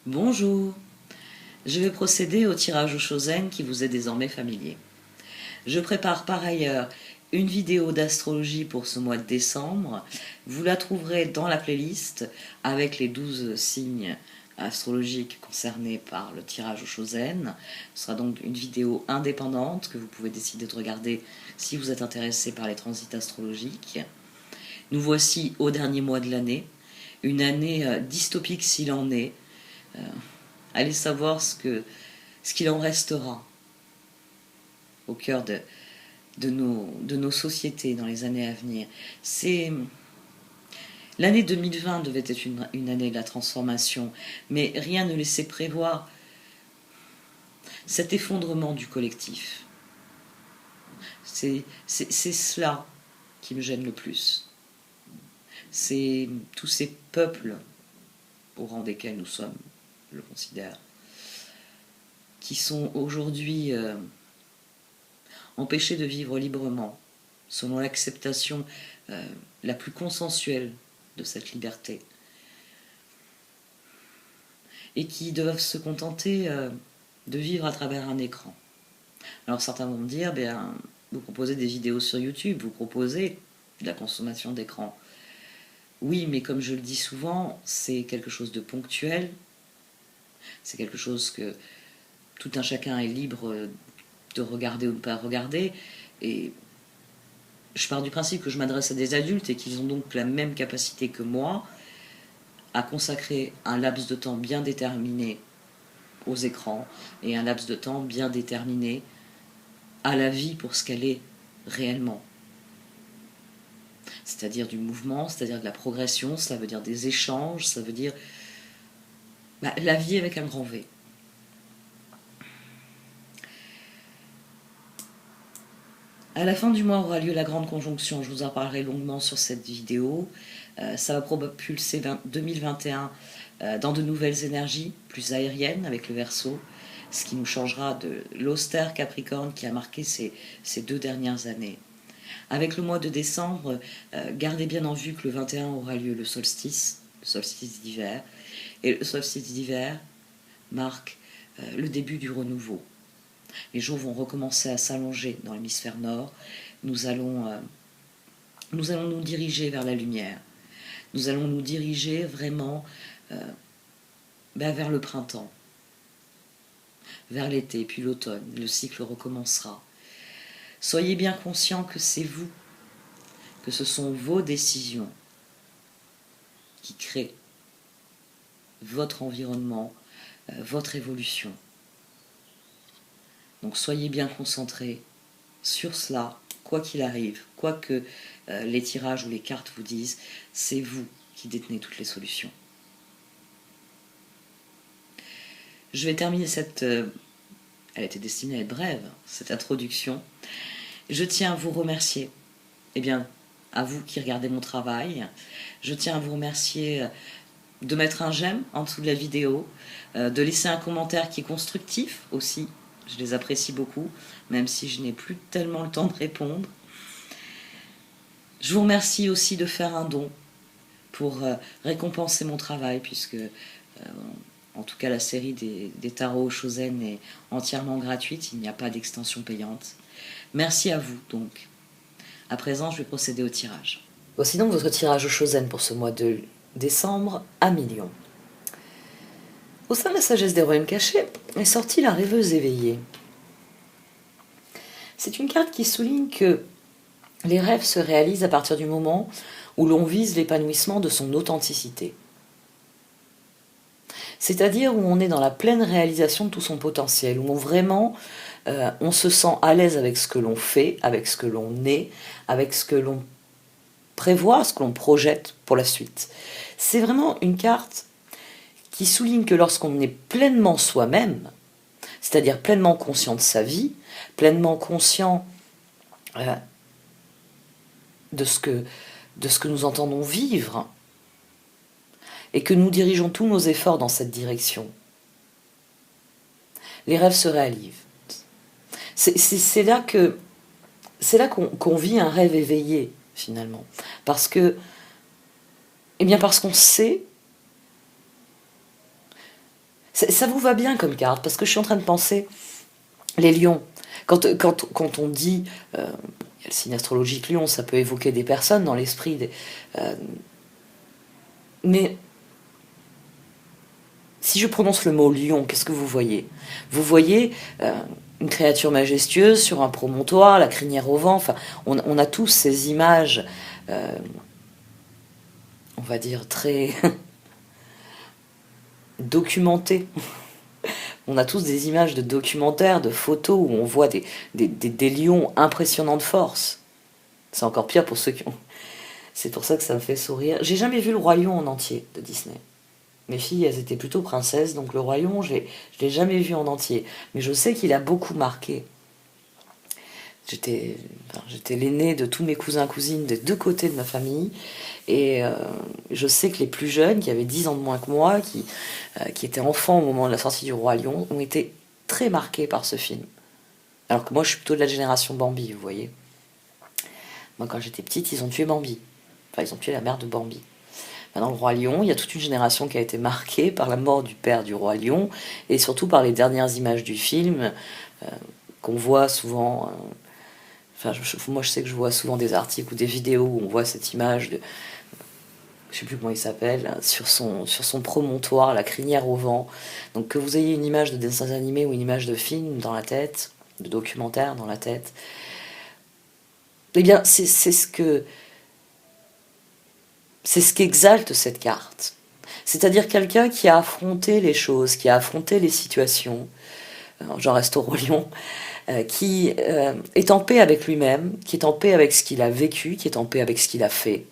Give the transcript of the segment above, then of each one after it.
Bonjour, je vais procéder au tirage au Chosen qui vous est désormais familier. Je prépare par ailleurs une vidéo d'astrologie pour ce mois de décembre. Vous la trouverez dans la playlist avec les 12 signes astrologiques concernés par le tirage au Chosen. Ce sera donc une vidéo indépendante que vous pouvez décider de regarder si vous êtes intéressé par les transits astrologiques. Nous voici au dernier mois de l'année, une année dystopique s'il en est. Allez savoir ce qu'il en restera au cœur de nos sociétés dans les années à venir. L'année 2020 devait être une année de la transformation, mais rien ne laissait prévoir cet effondrement du collectif. C'est cela qui me gêne le plus. C'est tous ces peuples, au rang desquels nous sommes, je le considère, qui sont aujourd'hui empêchés de vivre librement, selon l'acceptation la plus consensuelle de cette liberté, et qui doivent se contenter de vivre à travers un écran. Alors certains vont me dire, vous proposez des vidéos sur YouTube, vous proposez de la consommation d'écran. Oui, mais comme je le dis souvent, c'est quelque chose de ponctuel, c'est quelque chose que tout un chacun est libre de regarder ou de ne pas regarder, et je pars du principe que je m'adresse à des adultes et qu'ils ont donc la même capacité que moi à consacrer un laps de temps bien déterminé aux écrans et un laps de temps bien déterminé à la vie pour ce qu'elle est réellement. C'est-à-dire du mouvement, c'est-à-dire de la progression, cela veut dire des échanges, ça veut dire la vie avec un grand V. À la fin du mois aura lieu la grande conjonction, je vous en parlerai longuement sur cette vidéo. Ça va propulser 2021 dans de nouvelles énergies, plus aériennes avec le Verseau, ce qui nous changera de l'austère Capricorne qui a marqué ces 2 dernières années. Avec le mois de décembre, gardez bien en vue que le 21 aura lieu le solstice d'hiver, et le solstice d'hiver marque le début du renouveau. Les jours vont recommencer à s'allonger dans l'hémisphère nord. Nous allons nous diriger vers la lumière. Nous allons nous diriger vraiment vers le printemps, vers l'été, puis l'automne. Le cycle recommencera. Soyez bien conscients que c'est vous, que ce sont vos décisions qui créent votre environnement, votre évolution. Donc soyez bien concentrés sur cela, quoi qu'il arrive, quoi que les tirages ou les cartes vous disent, c'est vous qui détenez toutes les solutions. Je vais terminer elle était destinée à être brève, cette introduction. Je tiens à vous remercier, à vous qui regardez mon travail. Je tiens à vous remercier de mettre un j'aime en dessous de la vidéo, de laisser un commentaire qui est constructif aussi. Je les apprécie beaucoup, même si je n'ai plus tellement le temps de répondre. Je vous remercie aussi de faire un don pour récompenser mon travail, puisque en tout cas la série des tarots Chosen est entièrement gratuite, il n'y a pas d'extension payante. Merci à vous donc. À présent, je vais procéder au tirage. Voici donc votre tirage au Chosen pour ce mois de décembre à millions. Au sein de la sagesse des royaumes cachés est sortie la rêveuse éveillée. C'est une carte qui souligne que les rêves se réalisent à partir du moment où l'on vise l'épanouissement de son authenticité. C'est-à-dire où on est dans la pleine réalisation de tout son potentiel, où on se sent à l'aise avec ce que l'on fait, avec ce que l'on est, avec ce que l'on prévoit, ce que l'on projette pour la suite. C'est vraiment une carte qui souligne que lorsqu'on est pleinement soi-même, c'est-à-dire pleinement conscient de sa vie, pleinement conscient de ce que nous entendons vivre, et que nous dirigeons tous nos efforts dans cette direction, les rêves se réalisent. C'est là qu'on vit un rêve éveillé, finalement. Parce qu'on sait Ça vous va bien comme carte, parce que je suis en train de penser, les lions, quand on dit, il y a le signe astrologique lion, ça peut évoquer des personnes dans l'esprit, mais si je prononce le mot lion, qu'est-ce que vous voyez? Vous voyez une créature majestueuse sur un promontoire, la crinière au vent, enfin, on a tous ces images, on va dire, très documentées. On a tous des images de documentaires, de photos où on voit des lions impressionnants de force. C'est encore pire pour ceux qui ont... C'est pour ça que ça me fait sourire. J'ai jamais vu le Roi Lion en entier de Disney. Mes filles, elles étaient plutôt princesses, donc le Roi Lion, je l'ai jamais vu en entier. Mais je sais qu'il a beaucoup marqué. J'étais l'aîné de tous mes cousins cousines des deux côtés de ma famille. Et je sais que les plus jeunes, qui avaient 10 ans de moins que moi, qui étaient enfants au moment de la sortie du Roi Lion, ont été très marqués par ce film. Alors que moi, je suis plutôt de la génération Bambi, vous voyez. Moi, quand j'étais petite, ils ont tué Bambi. Enfin, ils ont tué la mère de Bambi. Maintenant, le Roi Lion, il y a toute une génération qui a été marquée par la mort du père du Roi Lion, et surtout par les dernières images du film, qu'on voit souvent... Enfin, moi, je sais que je vois souvent des articles ou des vidéos où on voit cette image de... Je sais plus comment il s'appelle, sur son promontoire, la crinière au vent. Donc que vous ayez une image de dessin animé ou une image de film dans la tête, de documentaire dans la tête, eh bien, c'est ce qu'exalte cette carte. C'est-à-dire quelqu'un qui a affronté les choses, qui a affronté les situations, j'en reste au Roi Lion, qui est en paix avec lui-même, qui est en paix avec ce qu'il a vécu, qui est en paix avec ce qu'il a fait,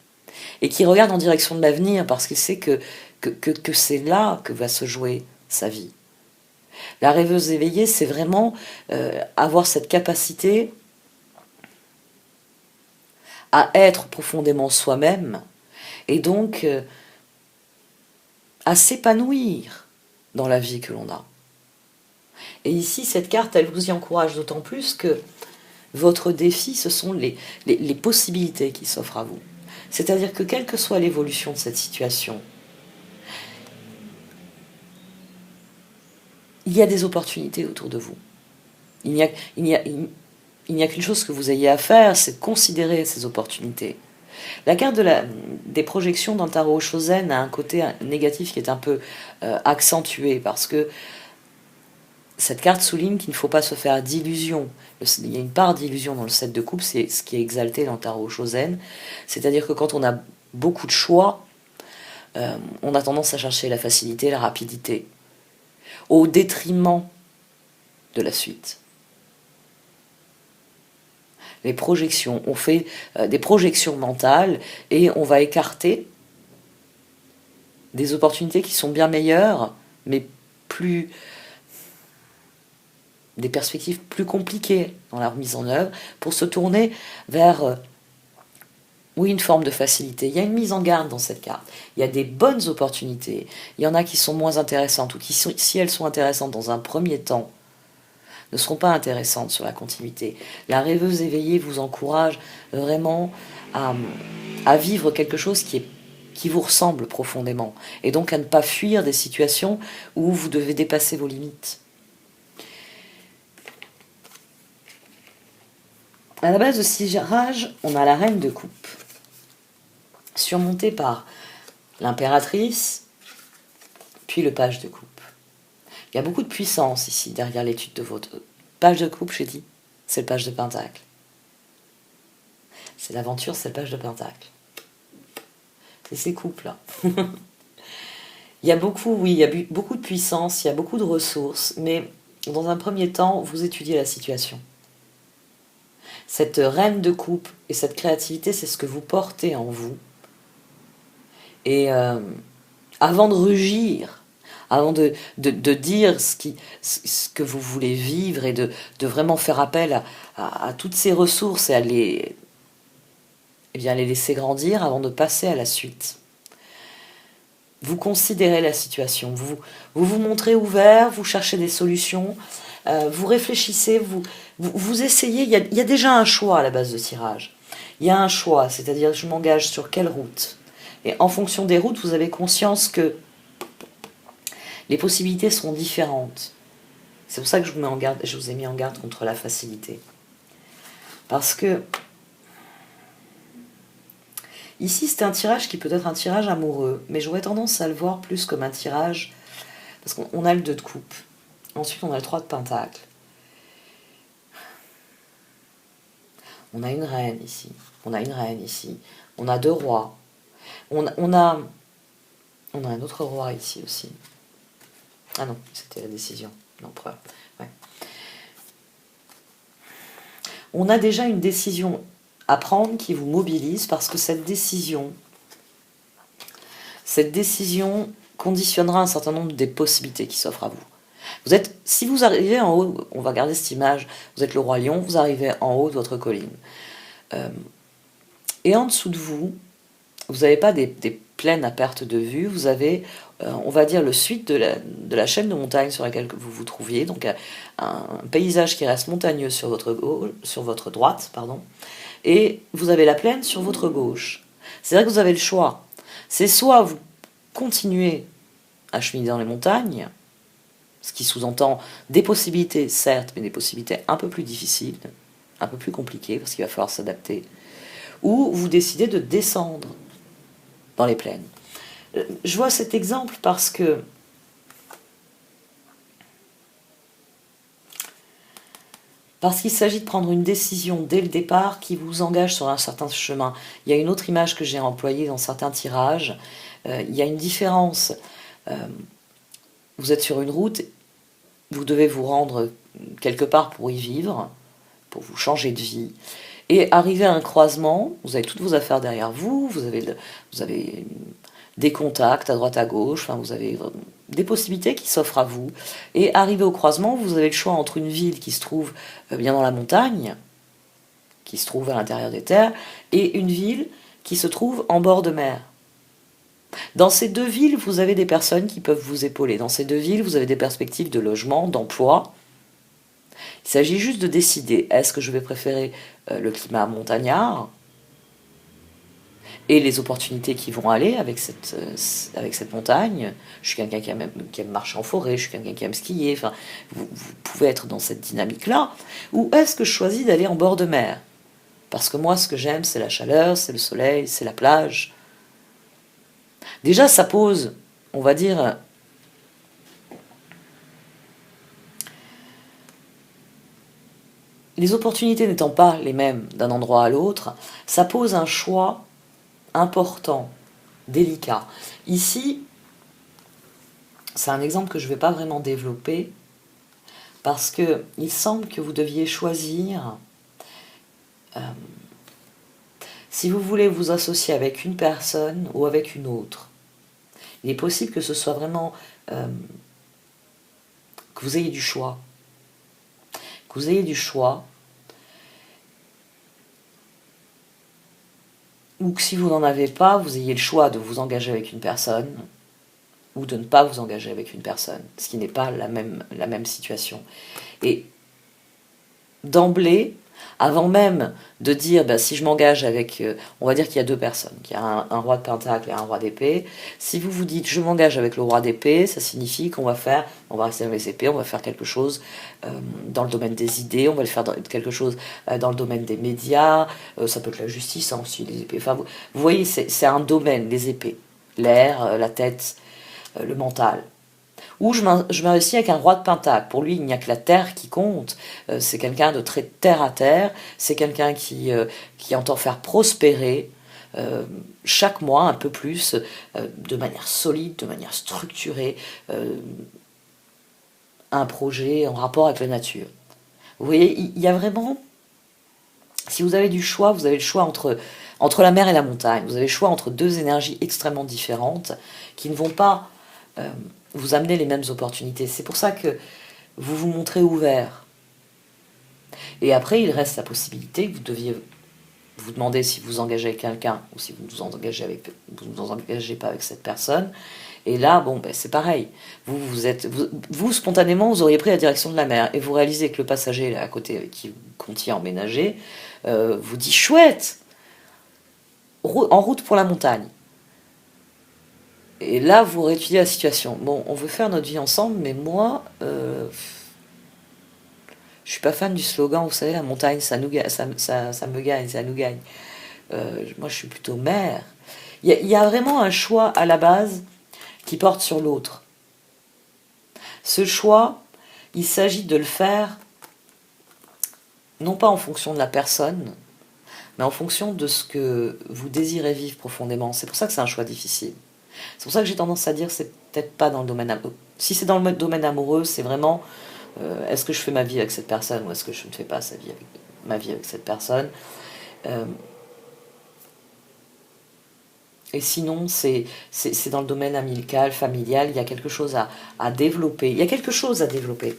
et qui regarde en direction de l'avenir parce qu'il sait que c'est là que va se jouer sa vie. La rêveuse éveillée, c'est vraiment avoir cette capacité à être profondément soi-même, et donc à s'épanouir dans la vie que l'on a. Et ici, cette carte, elle vous y encourage d'autant plus que votre défi, ce sont les possibilités qui s'offrent à vous. C'est-à-dire que quelle que soit l'évolution de cette situation, il y a des opportunités autour de vous. Il n'y a qu'une chose que vous ayez à faire, c'est de considérer ces opportunités. La carte des projections dans le tarot Shozen a un côté négatif qui est un peu accentué, parce que cette carte souligne qu'il ne faut pas se faire d'illusions. Il y a une part d'illusion dans le 7 de coupe, c'est ce qui est exalté dans le tarot Shozen. C'est-à-dire que quand on a beaucoup de choix, on a tendance à chercher la facilité, la rapidité, au détriment de la suite. Les projections, on fait des projections mentales et on va écarter des opportunités qui sont bien meilleures, mais des perspectives plus compliquées dans la remise en œuvre, pour se tourner vers une forme de facilité. Il y a une mise en garde dans cette carte. Il y a des bonnes opportunités. Il y en a qui sont moins intéressantes, ou qui, si elles sont intéressantes dans un premier temps, ne seront pas intéressantes sur la continuité. La rêveuse éveillée vous encourage vraiment à vivre quelque chose qui vous ressemble profondément, et donc à ne pas fuir des situations où vous devez dépasser vos limites. À la base de ce tirage, on a la reine de coupe, surmontée par l'impératrice, puis le page de coupe. Il y a beaucoup de puissance ici, derrière l'étude de votre page de coupe, j'ai dit, c'est le page de pentacle. C'est l'aventure, c'est le page de pentacle. C'est ces couples-là. Il y a beaucoup de puissance, il y a beaucoup de ressources, mais dans un premier temps, vous étudiez la situation. Cette reine de coupe et cette créativité, c'est ce que vous portez en vous. Et avant de rugir, avant de dire ce que vous voulez vivre, et de vraiment faire appel à toutes ces ressources et à les laisser grandir avant de passer à la suite. Vous considérez la situation, vous montrez ouvert, vous cherchez des solutions, vous réfléchissez, vous essayez. Il y a déjà un choix à la base de tirage. Il y a un choix, c'est-à-dire je m'engage sur quelle route. Et en fonction des routes, vous avez conscience que Les possibilités seront différentes. C'est pour ça que je vous ai mis en garde contre la facilité. Parce que ici, c'est un tirage qui peut être un tirage amoureux, mais j'aurais tendance à le voir plus comme un tirage, parce qu'on a le 2 de coupe. Ensuite, on a le 3 de pentacle. On a une reine ici. On a une reine ici. On a 2 rois. On a un autre roi ici aussi. Ah non, c'était la décision. L'empereur. Ouais. On a déjà une décision à prendre qui vous mobilise parce que cette décision conditionnera un certain nombre des possibilités qui s'offrent à vous. Si vous arrivez en haut, on va garder cette image, vous êtes le roi lion, vous arrivez en haut de votre colline. Et en dessous de vous, vous n'avez pas des plaines à perte de vue, vous avez, on va dire, le suite de la chaîne de montagnes sur laquelle vous vous trouviez, donc un paysage qui reste montagneux sur votre droite, pardon, et vous avez la plaine sur votre gauche. C'est vrai que vous avez le choix. C'est soit vous continuez à cheminer dans les montagnes, ce qui sous-entend des possibilités, certes, mais des possibilités un peu plus difficiles, un peu plus compliquées, parce qu'il va falloir s'adapter, ou vous décidez de descendre dans les plaines. Je vois cet exemple parce qu'il s'agit de prendre une décision dès le départ qui vous engage sur un certain chemin. Il y a une autre image que j'ai employée dans certains tirages. Il y a une différence. Vous êtes sur une route, vous devez vous rendre quelque part pour y vivre, pour vous changer de vie. Et arriver à un croisement, vous avez toutes vos affaires derrière vous, vous avez des contacts à droite à gauche, enfin vous avez des possibilités qui s'offrent à vous. Et arrivé au croisement, vous avez le choix entre une ville qui se trouve bien dans la montagne, qui se trouve à l'intérieur des terres, et une ville qui se trouve en bord de mer. Dans ces 2 villes, vous avez des personnes qui peuvent vous épauler. Dans ces 2 villes, vous avez des perspectives de logement, d'emploi. Il s'agit juste de décider, est-ce que je vais préférer le climat montagnard et les opportunités qui vont aller avec cette montagne. Je suis quelqu'un qui aime marcher en forêt, je suis quelqu'un qui aime skier, enfin, vous pouvez être dans cette dynamique-là. Ou est-ce que je choisis d'aller en bord de mer? Parce que moi, ce que j'aime, c'est la chaleur, c'est le soleil, c'est la plage. Déjà, ça pose, on va dire, les opportunités n'étant pas les mêmes d'un endroit à l'autre, ça pose un choix important, délicat. Ici, c'est un exemple que je ne vais pas vraiment développer parce que il semble que vous deviez choisir si vous voulez vous associer avec une personne ou avec une autre. Il est possible que ce soit vraiment que vous ayez du choix. Que vous ayez du choix. Ou que si vous n'en avez pas, vous ayez le choix de vous engager avec une personne ou de ne pas vous engager avec une personne, ce qui n'est pas la même situation. Et d'emblée, avant même de dire si je m'engage avec, on va dire qu'il y a 2 personnes, qu'il y a un roi de pentacle et un roi d'épée, si vous vous dites je m'engage avec le roi d'épée, ça signifie on va rester dans les épées, on va faire quelque chose dans le domaine des idées, on va faire quelque chose dans le domaine des médias, ça peut être la justice aussi, les épées. Enfin, vous voyez, c'est un domaine, les épées, l'air, la tête, le mental. Ou je m'investis avec un roi de pentacle. Pour lui, il n'y a que la terre qui compte. C'est quelqu'un de très terre à terre. C'est quelqu'un qui entend faire prospérer chaque mois un peu plus, de manière solide, de manière structurée, un projet en rapport avec la nature. Vous voyez, il y a vraiment... Si vous avez du choix, vous avez le choix entre la mer et la montagne. Vous avez le choix entre 2 énergies extrêmement différentes qui ne vont pas... vous amener les mêmes opportunités. C'est pour ça que vous vous montrez ouvert. Et après, il reste la possibilité que vous deviez vous demander si vous engagez avec quelqu'un ou si vous ne vous engagez pas avec cette personne. Et là, c'est pareil. Vous, spontanément, vous auriez pris la direction de la mer et vous réalisez que le passager là à côté avec qui vous comptiez emménager vous dit chouette, en route pour la montagne. Et là, vous réétudiez la situation. Bon, on veut faire notre vie ensemble, mais moi, je suis pas fan du slogan, vous savez, la montagne, ça nous gagne, ça me gagne, ça nous gagne. Moi, je suis plutôt mère. Il y a vraiment un choix à la base qui porte sur l'autre. Ce choix, il s'agit de le faire non pas en fonction de la personne, mais en fonction de ce que vous désirez vivre profondément. C'est pour ça que c'est un choix difficile. C'est pour ça que j'ai tendance à dire c'est peut-être pas dans le domaine amoureux. Si c'est dans le domaine amoureux, c'est vraiment est-ce que je fais ma vie avec cette personne ou est-ce que je ne fais pas ma vie avec cette personne. Et sinon, c'est dans le domaine amical, familial, il y a quelque chose à développer. Il y a quelque chose à développer.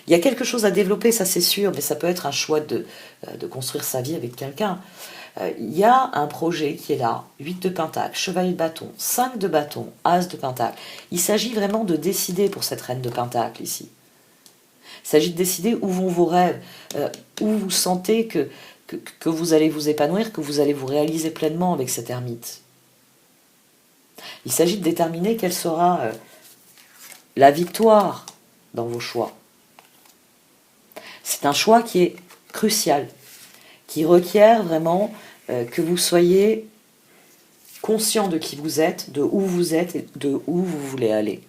Il y a quelque chose à développer, ça c'est sûr, mais ça peut être un choix de construire sa vie avec quelqu'un. Il y a un projet qui est là, 8 de pentacle, chevalier de bâton, 5 de bâton, as de pentacle. Il s'agit vraiment de décider pour cette reine de pentacle ici. Il s'agit de décider où vont vos rêves, où vous sentez que vous allez vous épanouir, que vous allez vous réaliser pleinement avec cette ermite. Il s'agit de déterminer quelle sera la victoire dans vos choix. C'est un choix qui est crucial, qui requiert vraiment que vous soyez conscient de qui vous êtes, de où vous êtes et de où vous voulez aller.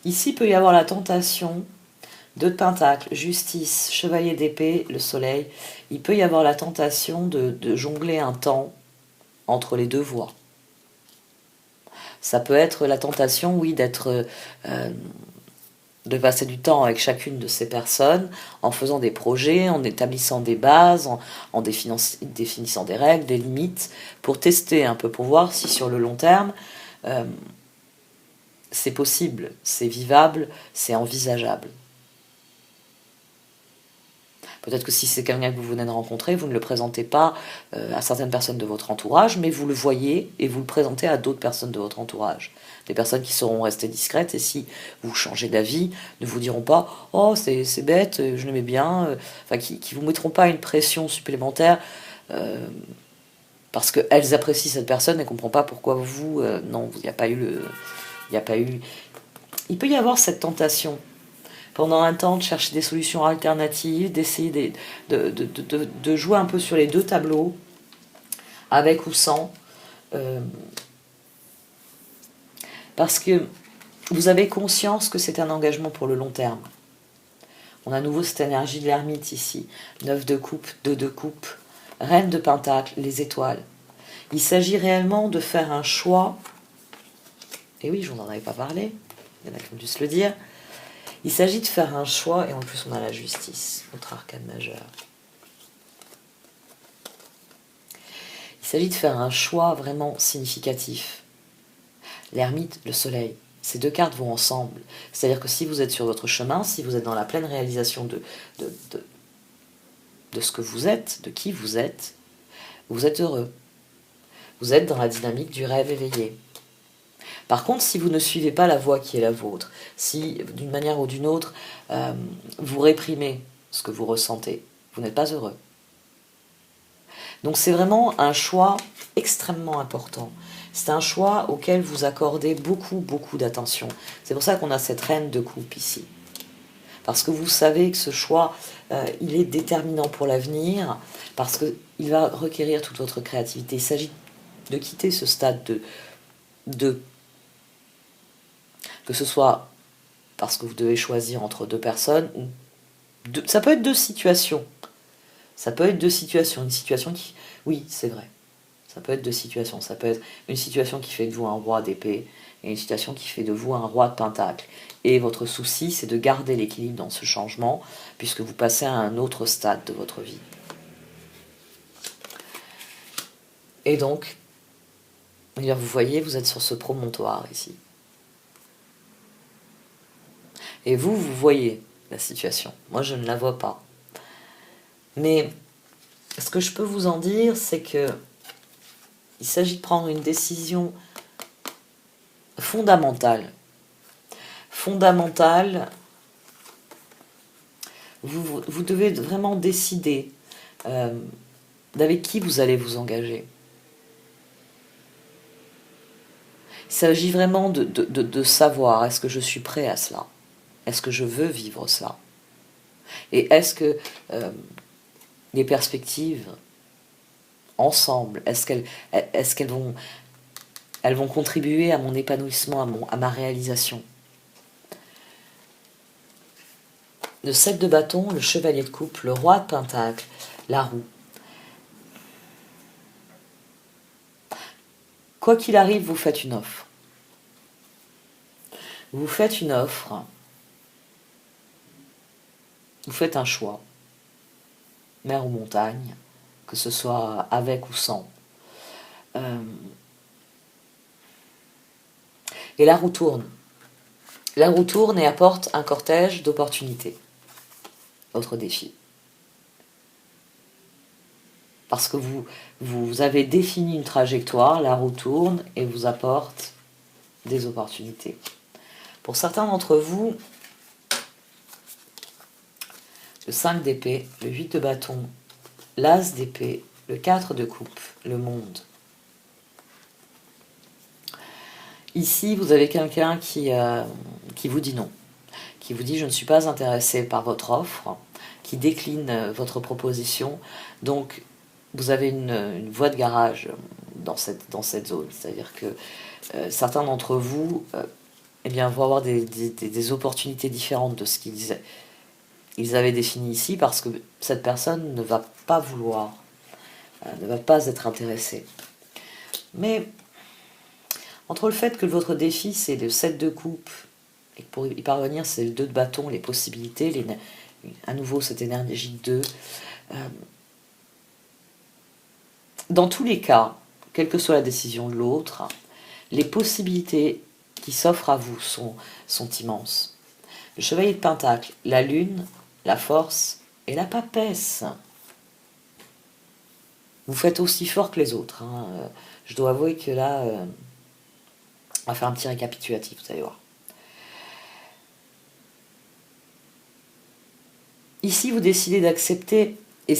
Ici, il peut y avoir la tentation, 2 de pentacle, justice, chevalier d'épée, le soleil. Il peut y avoir la tentation de jongler un temps entre les deux voies. Ça peut être la tentation, oui, de passer du temps avec chacune de ces personnes, en faisant des projets, en établissant des bases, en définissant des règles, des limites, pour tester un peu, pour voir si sur le long terme, c'est possible, c'est vivable, c'est envisageable. Peut-être que si c'est quelqu'un que vous venez de rencontrer, vous ne le présentez pas à certaines personnes de votre entourage, mais vous le voyez et vous le présentez à d'autres personnes de votre entourage. Des personnes qui sauront rester discrètes, et si vous changez d'avis, ne vous diront pas « Oh, c'est bête, je l'aimais bien », enfin, qui ne vous mettront pas une pression supplémentaire parce qu'elles apprécient cette personne et ne comprennent pas pourquoi vous... non, il n'y a pas eu le... Il n'y a pas eu... Il peut y avoir cette tentation pendant un temps de chercher des solutions alternatives, d'essayer de jouer un peu sur les deux tableaux, avec ou sans, parce que vous avez conscience que c'est un engagement pour le long terme. On a à nouveau cette énergie de l'ermite ici, 9 de coupe, 2 de coupe, reine de pentacle, les étoiles. Il s'agit réellement de faire un choix, et oui, je vous en avais pas parlé, il y en a qui ont dû se le dire. Il s'agit de faire un choix, et en plus on a la justice, notre arcane majeur. Il s'agit de faire un choix vraiment significatif. L'ermite, le soleil, ces deux cartes vont ensemble. C'est-à-dire que si vous êtes sur votre chemin, si vous êtes dans la pleine réalisation de ce que vous êtes, de qui vous êtes heureux. Vous êtes dans la dynamique du rêve éveillé. Par contre, si vous ne suivez pas la voie qui est la vôtre, si d'une manière ou d'une autre, vous réprimez ce que vous ressentez, vous n'êtes pas heureux. Donc c'est vraiment un choix extrêmement important. C'est un choix auquel vous accordez beaucoup, beaucoup d'attention. C'est pour ça qu'on a cette reine de coupe ici. Parce que vous savez que ce choix, il est déterminant pour l'avenir, parce qu'il va requérir toute votre créativité. Il s'agit de quitter ce stade de que ce soit parce que vous devez choisir entre deux personnes, ou ça peut être deux situations. Ça peut être deux situations. Une situation qui... Oui, c'est vrai. Ça peut être deux situations. Ça peut être une situation qui fait de vous un roi d'épée et une situation qui fait de vous un roi de pentacle. Et votre souci, c'est de garder l'équilibre dans ce changement, puisque vous passez à un autre stade de votre vie. Et donc, vous voyez, vous êtes sur ce promontoire ici. Et vous voyez la situation. Moi, je ne la vois pas. Mais ce que je peux vous en dire, c'est que il s'agit de prendre une décision fondamentale. Fondamentale, vous devez vraiment décider avec qui vous allez vous engager. Il s'agit vraiment de savoir, est-ce que je suis prêt à cela? Est-ce que je veux vivre cela? Et est-ce que les perspectives ensemble, est-ce qu'elles vont contribuer à mon épanouissement, à ma réalisation? Le 7 de bâton, le chevalier de coupe, le roi de pentacle, la roue. Quoi qu'il arrive, vous faites une offre. Vous faites une offre. Vous faites un choix. Mer ou montagne, que ce soit avec ou sans. Et la roue tourne. La roue tourne et apporte un cortège d'opportunités. Votre défi. Parce que vous avez défini une trajectoire, la roue tourne et vous apporte des opportunités. Pour certains d'entre vous, le 5 d'épée, le 8 de bâton, l'as d'épée, le 4 de coupe, le monde. Ici, vous avez quelqu'un qui vous dit non, qui vous dit « je ne suis pas intéressé par votre offre », qui décline votre proposition. Donc, vous avez une voie de garage dans cette zone. C'est-à-dire que certains d'entre vous eh bien, vont avoir des opportunités différentes de ce qu'ils avaient défini ici, parce que cette personne ne va pas vouloir, ne va pas être intéressée. Mais entre le fait que votre défi, c'est le 7 de coupe, et que pour y parvenir, c'est le 2 de bâton, les possibilités, à nouveau cette énergie de 2, dans tous les cas, quelle que soit la décision de l'autre, les possibilités qui s'offrent à vous sont immenses. Le chevalier de pentacle, la lune, la force et la papesse. Vous faites aussi fort que les autres. Je dois avouer que là, on va faire un petit récapitulatif, vous allez voir. Ici, vous décidez d'accepter, et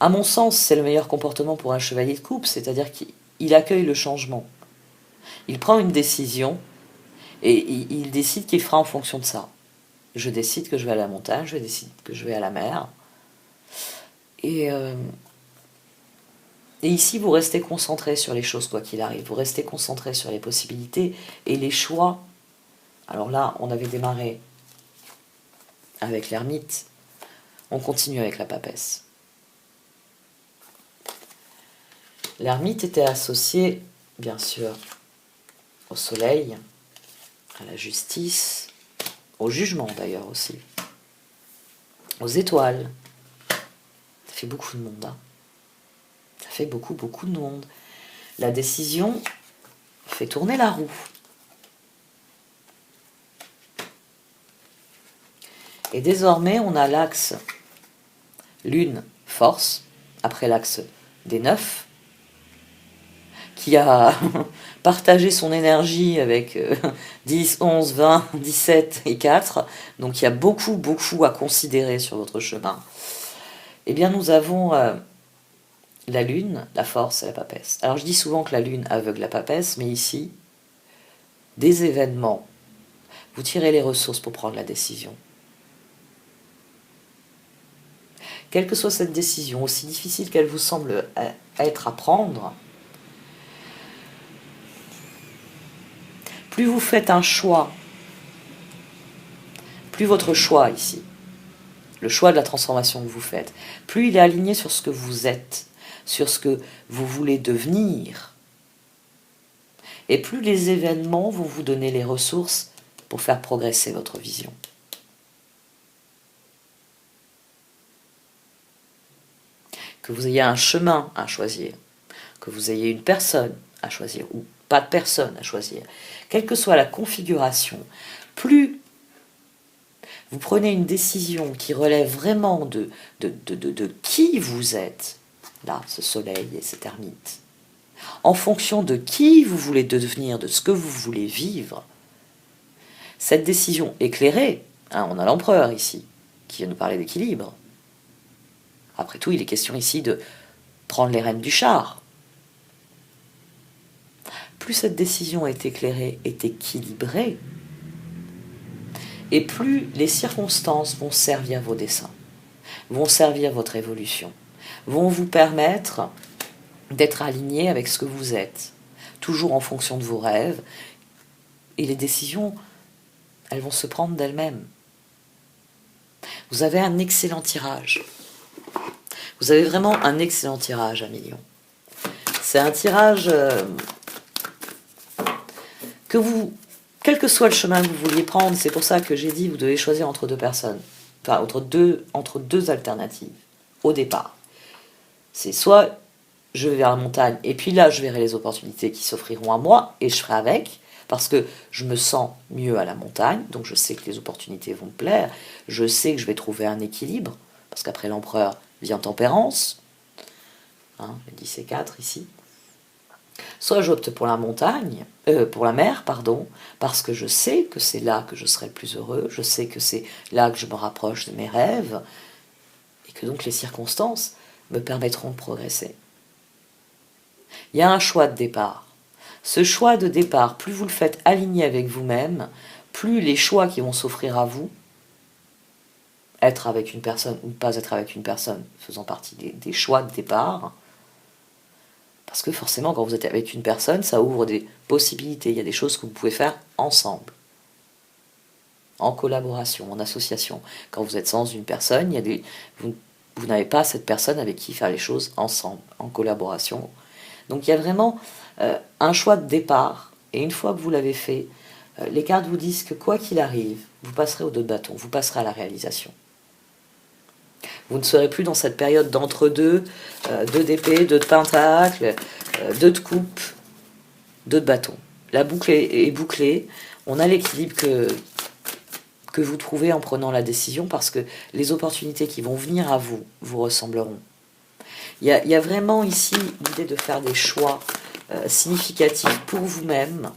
à mon sens, c'est le meilleur comportement pour un chevalier de coupe, c'est-à-dire qu'il accueille le changement. Il prend une décision, et il décide qu'il fera en fonction de ça. Je décide que je vais à la montagne, je décide que je vais à la mer. Et ici, vous restez concentré sur les choses, quoi qu'il arrive. Vous restez concentré sur les possibilités et les choix. Alors là, on avait démarré avec l'ermite. On continue avec la papesse. L'ermite était associé, bien sûr, au soleil, à la justice, au jugement d'ailleurs aussi, aux étoiles. Ça fait beaucoup de monde, hein. Ça fait beaucoup de monde. La décision fait tourner la roue. Et désormais, on a l'axe lune, force, après l'axe des 9, qui a partagé son énergie avec 10, 11, 20, 17 et 4. Donc il y a beaucoup à considérer sur votre chemin. Eh bien, nous avons la lune, la force et la papesse. Alors je dis souvent que la lune aveugle la papesse, mais ici, des événements, vous tirez les ressources pour prendre la décision. Quelle que soit cette décision, aussi difficile qu'elle vous semble être à prendre, plus vous faites un choix, plus votre choix ici, le choix de la transformation que vous faites, plus il est aligné sur ce que vous êtes, sur ce que vous voulez devenir, et plus les événements vont vous donner les ressources pour faire progresser votre vision. Que vous ayez un chemin à choisir, que vous ayez une personne à choisir, ou pas de personne à choisir, quelle que soit la configuration, plus vous prenez une décision qui relève vraiment de qui vous êtes, là, ce soleil et cet ermite, en fonction de qui vous voulez devenir, de ce que vous voulez vivre, cette décision éclairée, on a l'empereur ici, qui vient nous parler d'équilibre, Après tout, il est question ici de prendre les rênes du char. Plus cette décision est éclairée, est équilibrée, et plus les circonstances vont servir vos desseins, vont servir votre évolution, vont vous permettre d'être aligné avec ce que vous êtes, toujours en fonction de vos rêves, et les décisions, elles vont se prendre d'elles-mêmes. Vous avez un excellent tirage. Vous avez vraiment un excellent tirage à millions. C'est un tirage que vous, quel que soit le chemin que vous vouliez prendre, c'est pour ça que j'ai dit vous devez choisir entre deux personnes, enfin entre deux alternatives au départ. C'est soit je vais vers la montagne et puis là je verrai les opportunités qui s'offriront à moi et je ferai avec, parce que je me sens mieux à la montagne, donc je sais que les opportunités vont me plaire, je sais que je vais trouver un équilibre, parce qu'après l'empereur vient tempérance, le 10 et 4 ici. Soit j'opte pour la montagne, pour la mer, pardon, parce que je sais que c'est là que je serai le plus heureux, je sais que c'est là que je me rapproche de mes rêves, et que donc les circonstances me permettront de progresser. Il y a un choix de départ. Ce choix de départ, plus vous le faites aligné avec vous-même, plus les choix qui vont s'offrir à vous, être avec une personne ou ne pas être avec une personne, faisant partie des choix de départ, parce que forcément, quand vous êtes avec une personne, ça ouvre des possibilités. Il y a des choses que vous pouvez faire ensemble, en collaboration, en association. Quand vous êtes sans une personne, vous n'avez pas cette personne avec qui faire les choses ensemble, en collaboration. Donc il y a vraiment un choix de départ. Et une fois que vous l'avez fait, les cartes vous disent que quoi qu'il arrive, vous passerez au dos de bâton, vous passerez à la réalisation. Vous ne serez plus dans cette période d'entre-deux, deux d'épée, deux de pentacle, deux de coupe, deux de bâton. La boucle est bouclée, on a l'équilibre que vous trouvez en prenant la décision, parce que les opportunités qui vont venir à vous, vous ressembleront. Il y a vraiment ici l'idée de faire des choix significatifs pour vous-même,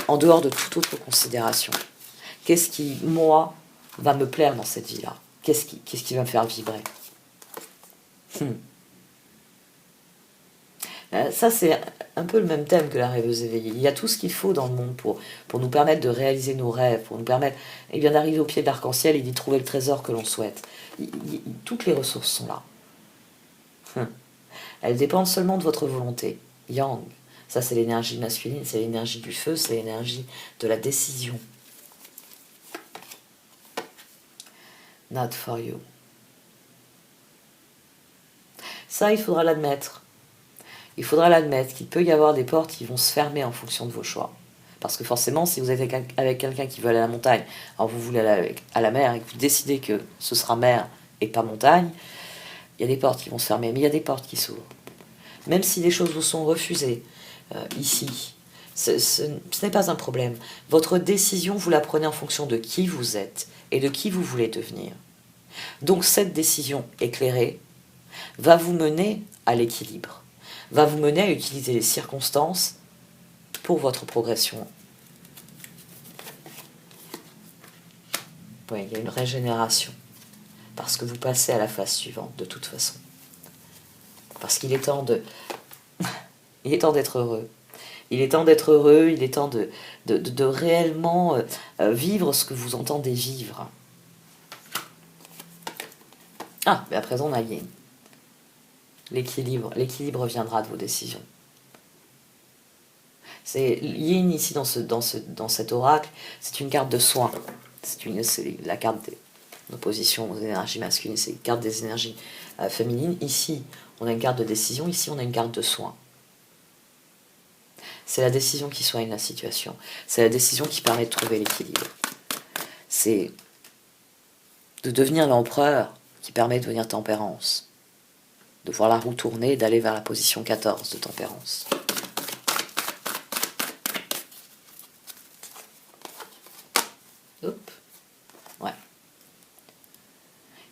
en dehors de toute autre considération. Qu'est-ce qui, moi, va me plaire dans cette vie-là ? Qu'est-ce qui va me faire vibrer ? Ça, c'est un peu le même thème que la rêveuse éveillée. Il y a tout ce qu'il faut dans le monde pour nous permettre de réaliser nos rêves, pour nous permettre d'arriver au pied de l'arc-en-ciel et d'y trouver le trésor que l'on souhaite. Toutes les ressources sont là. Elles dépendent seulement de votre volonté. Yang, ça c'est l'énergie masculine, c'est l'énergie du feu, c'est l'énergie de la décision. Not for you. Ça, il faudra l'admettre. Il faudra l'admettre qu'il peut y avoir des portes qui vont se fermer en fonction de vos choix. Parce que forcément, si vous êtes avec quelqu'un qui veut aller à la montagne, alors vous voulez aller à la mer et que vous décidez que ce sera mer et pas montagne, il y a des portes qui vont se fermer, mais il y a des portes qui s'ouvrent. Même si des choses vous sont refusées ici, ce n'est pas un problème. Votre décision, vous la prenez en fonction de qui vous êtes et de qui vous voulez devenir. Donc cette décision éclairée va vous mener à l'équilibre, va vous mener à utiliser les circonstances pour votre progression. Oui, il y a une régénération, parce que vous passez à la phase suivante de toute façon. Parce qu'il est temps il est temps d'être heureux. Il est temps d'être heureux, il est temps de réellement vivre ce que vous entendez vivre. Ah, mais à présent on a Yin. L'équilibre viendra de vos décisions. C'est Yin ici dans cet oracle, c'est une carte de soin. C'est la carte d'opposition aux énergies masculines, c'est une carte des énergies féminines. Ici, on a une carte de décision, ici on a une carte de soin. C'est la décision qui soigne la situation. C'est la décision qui permet de trouver l'équilibre. C'est de devenir l'empereur qui permet de devenir tempérance. De voir la roue tourner et d'aller vers la position 14 de tempérance. Hop. Ouais.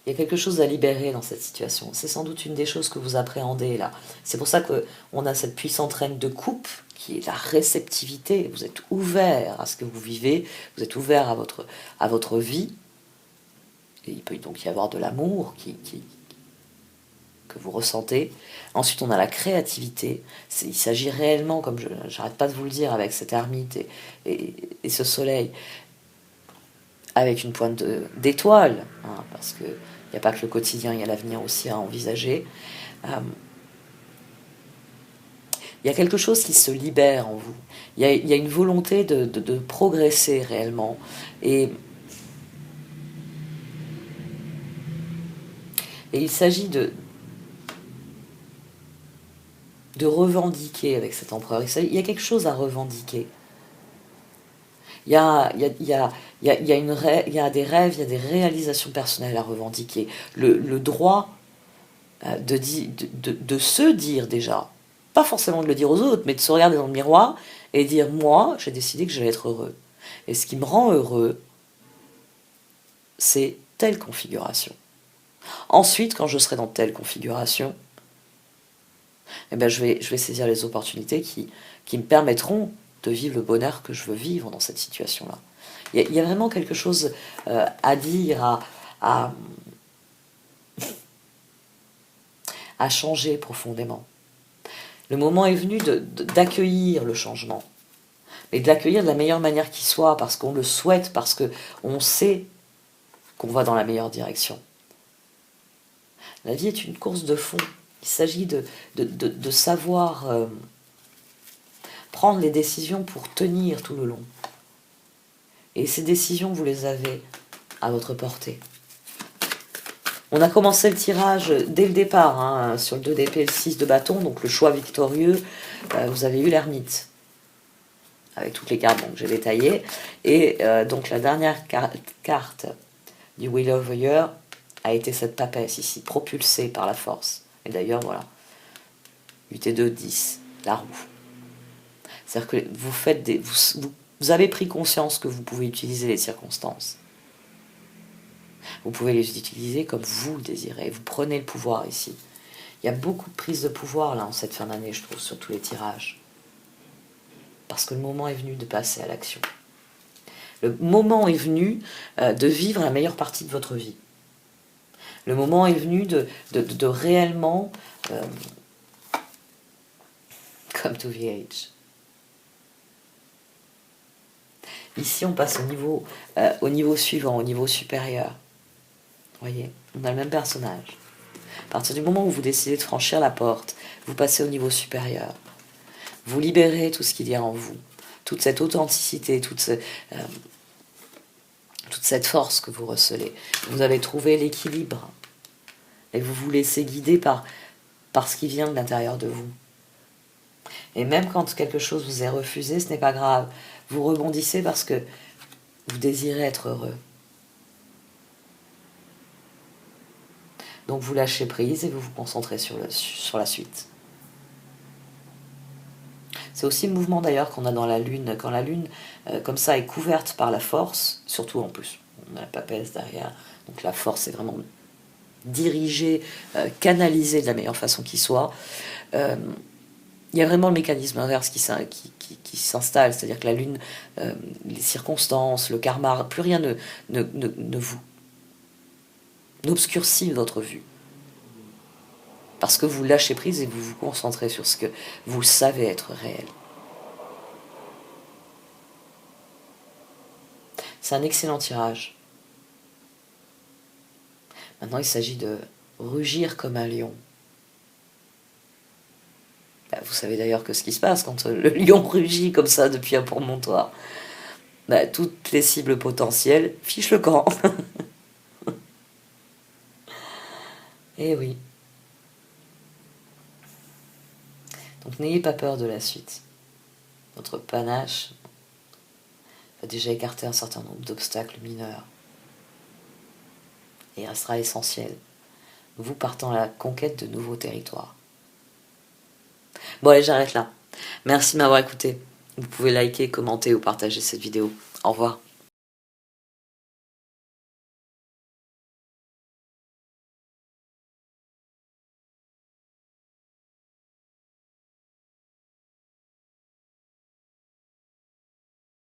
Il y a quelque chose à libérer dans cette situation. C'est sans doute une des choses que vous appréhendez là. C'est pour ça qu'on a cette puissante reine de coupe qui est la réceptivité. Vous êtes ouvert à ce que vous vivez, vous êtes ouvert à votre vie. Et il peut donc y avoir de l'amour que vous ressentez. Ensuite, on a la créativité. Il s'agit réellement, comme j'arrête pas de vous le dire, avec cette ermite et ce soleil, avec une pointe d'étoile, hein, parce qu'il n'y a pas que le quotidien, il y a l'avenir aussi à envisager. Il y a quelque chose qui se libère en vous. Il y a une volonté de progresser réellement. Et il s'agit de revendiquer avec cet empereur. Il y a quelque chose à revendiquer. Il y a des rêves, il y a des réalisations personnelles à revendiquer. Le droit de se dire déjà, pas forcément de le dire aux autres, mais de se regarder dans le miroir et dire, moi, j'ai décidé que j'allais être heureux. Et ce qui me rend heureux, c'est telle configuration. Ensuite, quand je serai dans telle configuration, eh ben, je vais saisir les opportunités qui me permettront de vivre le bonheur que je veux vivre dans cette situation-là. Il y a vraiment quelque chose à dire, à changer profondément. Le moment est venu d'accueillir le changement, et de l'accueillir de la meilleure manière qui soit, parce qu'on le souhaite, parce qu'on sait qu'on va dans la meilleure direction. La vie est une course de fond. Il s'agit de savoir prendre les décisions pour tenir tout le long. Et ces décisions, vous les avez à votre portée. On a commencé le tirage dès le départ, hein, sur le 2 d'épée et le 6 de bâton, donc le choix victorieux, vous avez eu l'ermite, avec toutes les cartes que j'ai détaillées. Et donc la dernière carte du Wheel of the Year a été cette papesse ici, propulsée par la force. Et d'ailleurs, voilà, UT2, 10, la roue. C'est-à-dire que vous faites vous avez pris conscience que vous pouvez utiliser les circonstances. Vous pouvez les utiliser comme vous le désirez. Vous prenez le pouvoir ici. Il y a beaucoup de prise de pouvoir là en cette fin d'année, je trouve, sur tous les tirages. Parce que le moment est venu de passer à l'action. Le moment est venu de vivre la meilleure partie de votre vie. Le moment est venu de réellement come to the age. Ici, on passe au niveau suivant, au niveau supérieur. Vous voyez, on a le même personnage. À partir du moment où vous décidez de franchir la porte, vous passez au niveau supérieur. Vous libérez tout ce qu'il y a en vous, toute cette authenticité, toute cette force que vous recelez. Vous avez trouvé l'équilibre et vous vous laissez guider par ce qui vient de l'intérieur de vous. Et même quand quelque chose vous est refusé, ce n'est pas grave. Vous rebondissez parce que vous désirez être heureux. Donc vous lâchez prise et vous vous concentrez sur la suite. C'est aussi le mouvement d'ailleurs qu'on a dans la Lune. Quand la Lune, comme ça, est couverte par la force, surtout en plus, on a la papesse derrière, donc la force est vraiment dirigée, canalisée de la meilleure façon qui soit. Il y a vraiment le mécanisme inverse qui s'installe, c'est-à-dire que la Lune, les circonstances, le karma, plus rien ne vous n'obscurcit votre vue. Parce que vous lâchez prise et vous vous concentrez sur ce que vous savez être réel. C'est un excellent tirage. Maintenant, il s'agit de rugir comme un lion. Vous savez d'ailleurs que ce qui se passe quand le lion rugit comme ça depuis un promontoire, toutes les cibles potentielles fichent le camp. Eh oui. Donc n'ayez pas peur de la suite. Votre panache va déjà écarter un certain nombre d'obstacles mineurs. Et il restera l'essentiel. Vous partant à la conquête de nouveaux territoires. Bon allez, j'arrête là. Merci de m'avoir écouté. Vous pouvez liker, commenter ou partager cette vidéo. Au revoir.